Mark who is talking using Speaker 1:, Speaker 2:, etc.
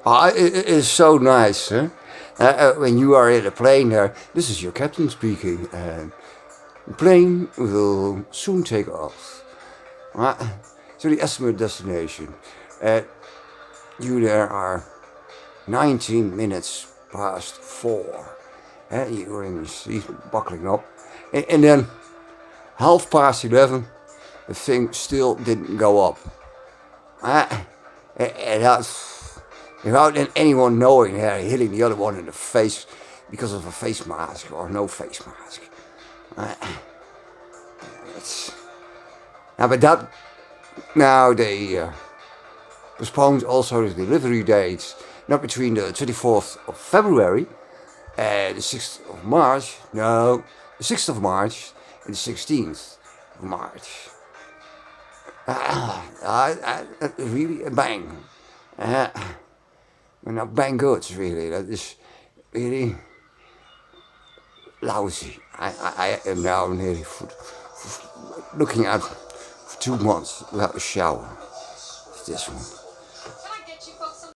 Speaker 1: It is so nice, huh? When you are in a plane there, this is your captain speaking, and the plane will soon take off. To the estimated destination. You there are 19 minutes past 4. You're in your seat, buckling up. And then 11:30, the thing still didn't go up. And that's without anyone knowing, hitting the other one in the face because of a face mask or no face mask. But that now they postponed also the delivery dates, not between the 24th of February and the 6th of March. No, the 6th of March and the 16th of March. Really a bang. Not bang goods, really. That is really lousy. I am now nearly looking at for 2 months without a shower. It's this one.